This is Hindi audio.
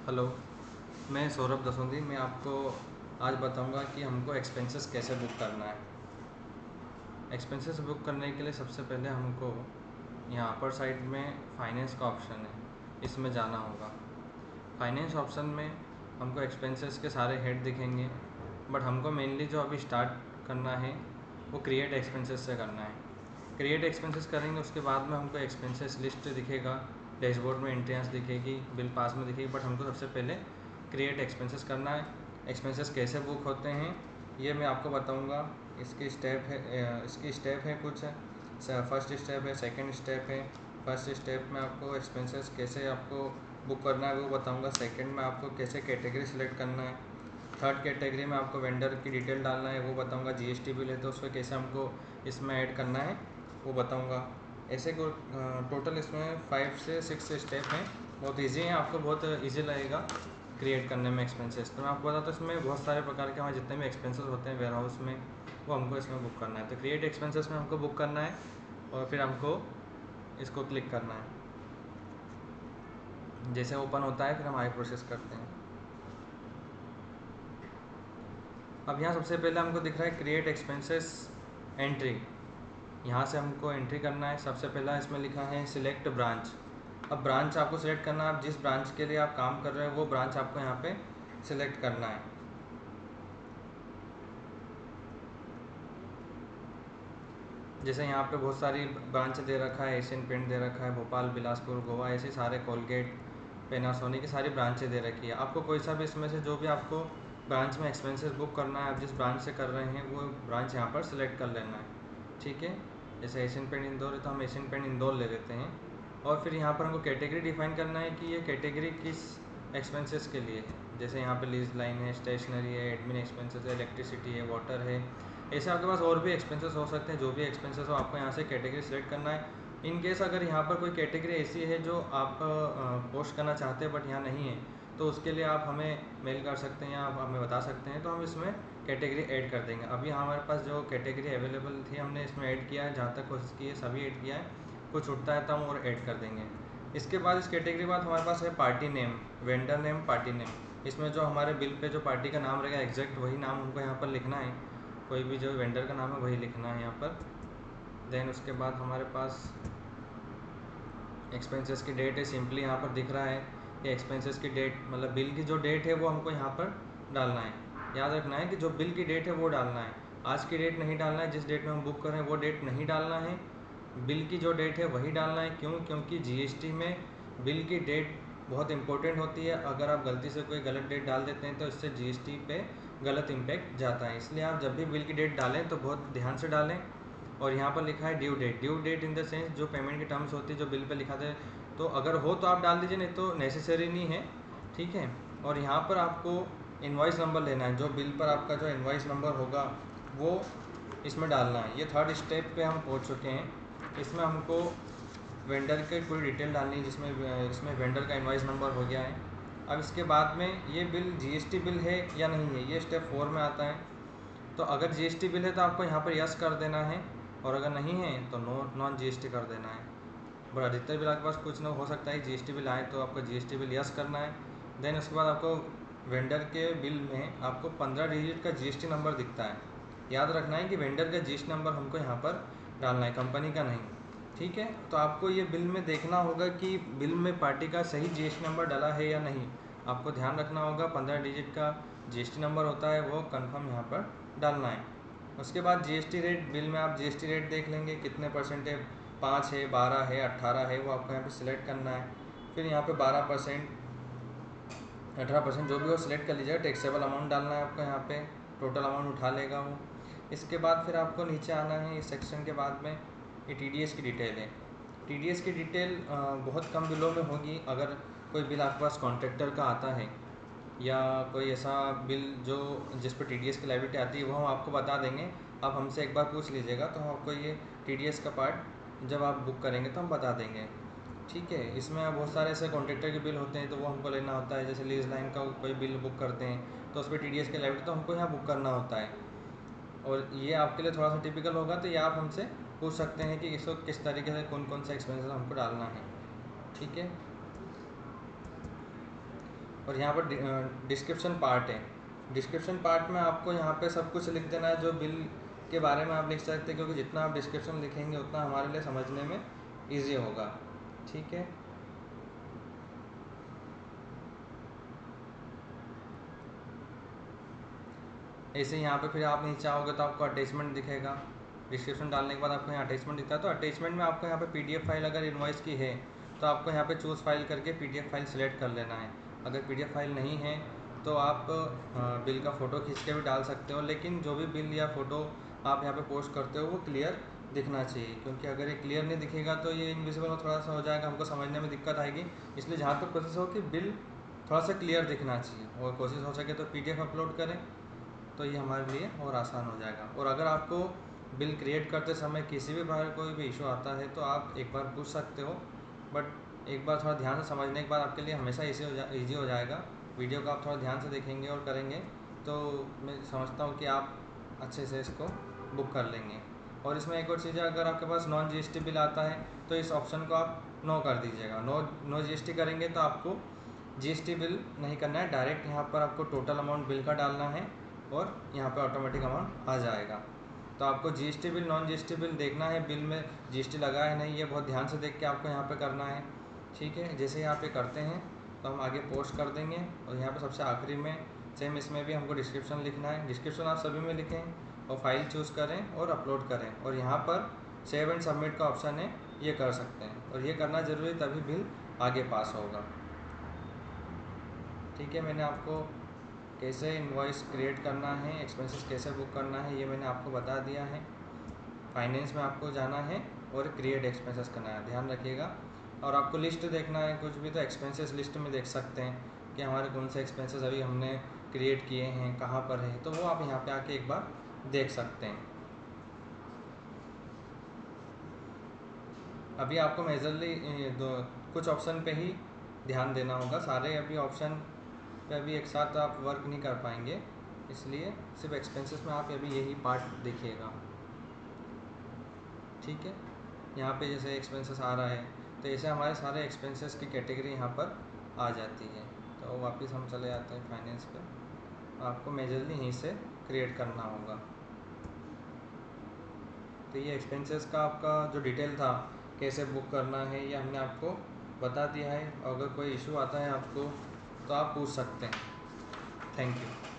हेलो, मैं सौरभ दसोंदी। मैं आपको आज बताऊंगा कि हमको एक्सपेंसेस कैसे बुक करना है। एक्सपेंसेस बुक करने के लिए सबसे पहले हमको यहाँ पर साइड में फाइनेंस का ऑप्शन है, इसमें जाना होगा। फाइनेंस ऑप्शन में हमको एक्सपेंसेस के सारे हेड दिखेंगे, बट हमको मेनली जो अभी स्टार्ट करना है वो क्रिएट एक्सपेंसेस से करना है। क्रिएट एक्सपेंसेस करेंगे, उसके बाद में हमको एक्सपेंसेस लिस्ट दिखेगा, डैशबोर्ड में एंट्रियाँ दिखेगी, बिल पास में दिखेगी, बट हमको सबसे पहले क्रिएट एक्सपेंसेस करना है। एक्सपेंसेस कैसे बुक होते हैं ये मैं आपको बताऊंगा। इसकी स्टेप है कुछ। फर्स्ट स्टेप है, सेकंड स्टेप है। फर्स्ट स्टेप में आपको एक्सपेंसेस कैसे आपको बुक करना है वो बताऊंगा। सेकंड में आपको कैसे कैटेगरी सेलेक्ट करना है। थर्ड कैटेगरी में आपको वेंडर की डिटेल डालना है वो बताऊंगा। जीएसटी बिल है तो उसको कैसे हमको इसमें ऐड करना है वो बताऊंगा। ऐसे को टोटल इसमें 5 से 6 स्टेप हैं। बहुत इजी है, आपको बहुत इजी लगेगा क्रिएट करने में एक्सपेंसेस। तो मैं आपको बताता हूँ, इसमें बहुत सारे प्रकार के हमारे जितने भी एक्सपेंसेस होते हैं वेयर हाउस में, वो हमको इसमें बुक करना है। तो क्रिएट एक्सपेंसेस में हमको बुक करना है और फिर हमको इसको क्लिक करना है। जैसे ओपन होता है फिर हम आगे प्रोसेस करते हैं। अब यहाँ सबसे पहले हमको दिख रहा है क्रिएट एक्सपेंसेस एंट्री। यहाँ से हमको एंट्री करना है। सबसे पहला इसमें लिखा है सिलेक्ट ब्रांच। अब ब्रांच आपको सिलेक्ट करना है। आप जिस ब्रांच के लिए आप काम कर रहे हैं वो ब्रांच आपको यहाँ पे सिलेक्ट करना है। जैसे यहाँ पे बहुत सारी ब्रांच दे रखा है, एशियन पेंट दे रखा है, भोपाल, बिलासपुर, गोवा, ऐसे सारे, कोलगेट, पैनासोनिक की सारी ब्रांचें दे रखी है। आपको कोई सा भी इसमें से जो भी आपको ब्रांच में एक्सपेंसेस बुक करना है, आप जिस ब्रांच से कर रहे हैं वो ब्रांच यहाँ पर सिलेक्ट कर लेना है। ठीक है, जैसे एशियन पेंट इंदौर है तो हम एशियन पेंट इंदौर ले लेते हैं। और फिर यहाँ पर हमको कैटेगरी डिफाइन करना है कि ये कैटेगरी किस एक्सपेंसेस के लिए है। जैसे यहाँ पे लीज लाइन है, स्टेशनरी है, एडमिन एक्सपेंसेस है, इलेक्ट्रिसिटी है, वाटर है। ऐसे आपके पास और भी एक्सपेंसेस हो सकते हैं। जो भी एक्सपेंसेस हो आपको यहाँ से कैटेगरी सेलेक्ट करना है। इन केस अगर यहाँ पर कोई कैटेगरी ऐसी है जो आप पोस्ट करना चाहते हैं बट यहाँ नहीं है, तो उसके लिए आप हमें मेल कर सकते हैं या आप हमें बता सकते हैं, तो हम इसमें कैटेगरी ऐड कर देंगे। अभी हमारे पास जो कैटेगरी अवेलेबल थी हमने इसमें ऐड किया है, जहाँ तक कोशिश की है सभी ऐड किया है। कुछ उठता है तो हम और ऐड कर देंगे। इसके बाद इस कैटेगरी के बाद हमारे पास है party name, vendor name, party name. इसमें जो हमारे बिल पे जो पार्टी का नाम रहेगा एग्जैक्ट वही नाम हमको यहाँ पर लिखना है। कोई भी जो वेंडर का नाम है वही लिखना है यहाँ पर। देन उसके बाद हमारे पास एक्सपेंसेस की डेट है। सिंपली यहाँ पर दिख रहा है कि एक्सपेंसेस की डेट मतलब बिल की जो डेट है वो हमको यहाँ पर डालना है। याद रखना है कि जो बिल की डेट है वो डालना है, आज की डेट नहीं डालना है। जिस डेट में हम बुक कर रहे हैं वो डेट नहीं डालना है, बिल की जो डेट है वही डालना है। क्यों? क्योंकि जीएसटी में बिल की डेट बहुत इंपॉर्टेंट होती है। अगर आप गलती से कोई गलत डेट डाल देते हैं तो इससे जीएसटी पे गलत इम्पैक्ट जाता है। इसलिए आप जब भी बिल की डेट डालें तो बहुत ध्यान से डालें। और यहाँ पर लिखा है due date. Due date in the sense जो पेमेंट की टर्म्स होती है जो बिल पे लिखा था, तो अगर हो तो आप डाल दीजिए, नहीं तो नेसेसरी नहीं है। ठीक है। और यहाँ पर आपको इनवॉइस नंबर लेना है। जो बिल पर आपका जो इनवॉइस नंबर होगा वो इसमें डालना है। ये थर्ड स्टेप पे हम पहुँच चुके हैं। इसमें हमको वेंडर की पूरी डिटेल डालनी है, जिसमें इसमें वेंडर का इनवॉइस नंबर हो गया है। अब इसके बाद में ये बिल जीएसटी बिल है या नहीं है, ये स्टेप 4 में आता है। तो अगर जीएसटी बिल है तो आपको यहाँ पर यस कर देना है, और अगर नहीं है तो नॉन जीएसटी कर देना है। बट अधिकतर बिल आपके पास कुछ ना हो सकता है जीएसटी बिल आए, तो आपको जीएसटी बिल यस करना है। देन उसके बाद आपको वेंडर के बिल में आपको 15 डिजिट का जीएसटी नंबर दिखता है। याद रखना है कि वेंडर का जीएसटी नंबर हमको यहाँ पर डालना है, कंपनी का नहीं। ठीक है, तो आपको ये बिल में देखना होगा कि बिल में पार्टी का सही जीएसटी नंबर डाला है या नहीं। आपको ध्यान रखना होगा 15 डिजिट का जीएसटी नंबर होता है वो कंफर्म यहाँ पर डालना है। उसके बाद जीएसटी रेट, बिल में आप जीएसटी रेट देख लेंगे कितने परसेंट है, 5 है, 12 है, 18 है, वो आपको यहाँ पे सिलेक्ट करना है। फिर यहाँ पे 12%, 18% जो भी हो सिलेक्ट कर लीजिएगा। टैक्सेबल अमाउंट डालना है आपको यहाँ पे, टोटल अमाउंट उठा लेगा वो। इसके बाद फिर आपको नीचे आना है। इस सेक्शन के बाद में ये टीडीएस की डिटेल है। टीडीएस की डिटेल बहुत कम बिलों में होगी। अगर कोई बिल आपके पास कॉन्ट्रैक्टर का आता है या कोई ऐसा बिल जो जिस पर टीडीएस की लायबिलिटी आती है वो हम आपको बता देंगे। आप हमसे एक बार पूछ लीजिएगा तो हम आपको ये टीडीएस का पार्ट जब आप बुक करेंगे तो हम बता देंगे। ठीक है, इसमें बहुत सारे ऐसे कॉन्ट्रैक्टर के बिल होते हैं तो वो हमको लेना होता है। जैसे लीज लाइन का कोई बिल बुक करते हैं तो उस पर टीडीएस की लायबिलिटी तो हमको यहाँ बुक करना होता है। और ये आपके लिए थोड़ा सा टिपिकल होगा, तो ये आप हमसे पूछ सकते हैं कि इसको किस तरीके से कौन कौन सा एक्सपेंसेस हमको डालना है। ठीक है। और यहाँ पर डिस्क्रिप्शन पार्ट है। डिस्क्रिप्शन पार्ट में आपको यहाँ पे सब कुछ लिख देना है जो बिल के बारे में आप लिख सकते हैं, क्योंकि जितना आप डिस्क्रिप्शन लिखेंगे उतना हमारे लिए समझने में ईजी होगा। ठीक है, ऐसे यहाँ पे फिर आप नीचे आओगे तो आपको अटैचमेंट दिखेगा। डिस्क्रिप्शन डालने के बाद आपको यहाँ अटैचमेंट दिखता है, तो अटैचमेंट में आपको यहाँ पे पीडीएफ फाइल अगर इनवॉइस की है तो आपको यहाँ पे चूज़ फाइल करके पीडीएफ फाइल सेलेक्ट कर लेना है। अगर पीडीएफ फाइल नहीं है तो आप बिल का फ़ोटो खींच के भी डाल सकते हो, लेकिन जो भी बिल या फ़ोटो आप यहाँ पे पोस्ट करते हो वो क्लियर दिखना चाहिए, क्योंकि अगर ये क्लियर नहीं दिखेगा तो ये इनविजिबल में थोड़ा सा हो जाएगा, हमको समझने में दिक्कत आएगी। इसलिए जहाँ तक कोशिश हो कि बिल थोड़ा सा क्लियर दिखना चाहिए, और कोशिश हो सके तो पीडीएफ अपलोड करें तो ये हमारे लिए और आसान हो जाएगा। और अगर आपको बिल क्रिएट करते समय किसी भी बार कोई भी इशू आता है तो आप एक बार पूछ सकते हो, बट एक बार थोड़ा ध्यान से समझने के बाद आपके लिए हमेशा ईजी हो जाएगा। वीडियो को आप थोड़ा ध्यान से देखेंगे और करेंगे तो मैं समझता हूँ कि आप अच्छे से इसको बुक कर लेंगे। और इसमें एक और चीज़ है, अगर आपके पास नॉन जीएसटी बिल आता है तो इस ऑप्शन को आप नो कर दीजिएगा। नो जीएसटी करेंगे तो आपको जीएसटी बिल नहीं करना है, डायरेक्ट यहाँ पर आपको टोटल अमाउंट बिल का डालना है और यहाँ पे ऑटोमेटिक अमाउंट आ जाएगा। तो आपको GST bill non GST bill देखना है, बिल में जीएसटी लगा है नहीं, ये बहुत ध्यान से देख के आपको यहाँ पे करना है। ठीक है, जैसे ही आप ये करते हैं तो हम आगे पोस्ट कर देंगे। और यहाँ पे सबसे आखिरी में सेम इसमें भी हमको डिस्क्रिप्शन लिखना है। डिस्क्रिप्शन आप सभी में लिखें और फाइल चूज़ करें और अपलोड करें, और यहाँ पर सेव एंड सबमिट का ऑप्शन है, ये कर सकते हैं। और ये करना ज़रूरी, तभी बिल आगे पास होगा। ठीक है, मैंने आपको कैसे इनवॉइस क्रिएट करना है, एक्सपेंसेस कैसे बुक करना है, ये मैंने आपको बता दिया है। फाइनेंस में आपको जाना है और क्रिएट एक्सपेंसेस करना है, ध्यान रखिएगा। और आपको लिस्ट देखना है कुछ भी तो एक्सपेंसेस लिस्ट में देख सकते हैं कि हमारे कौन से एक्सपेंसेस अभी हमने क्रिएट किए हैं, कहाँ पर है, तो वो आप यहाँ पे आके एक बार देख सकते हैं। अभी आपको मेजरली कुछ ऑप्शन पे ही ध्यान देना होगा, सारे अभी ऑप्शन पे अभी एक साथ आप वर्क नहीं कर पाएंगे, इसलिए सिर्फ एक्सपेंसेस में आप अभी यही पार्ट देखिएगा। ठीक है, यहाँ पे जैसे एक्सपेंसेस आ रहा है तो ऐसे हमारे सारे एक्सपेंसेस की कैटेगरी यहाँ पर आ जाती है। तो वापस हम चले जाते हैं फाइनेंस पे, आपको मेजरली यहीं से क्रिएट करना होगा। तो ये एक्सपेंसेस का आपका जो डिटेल था कैसे बुक करना है ये हमने आपको बता दिया है। अगर कोई इशू आता है आपको तो आप पूछ सकते हैं। Thank you.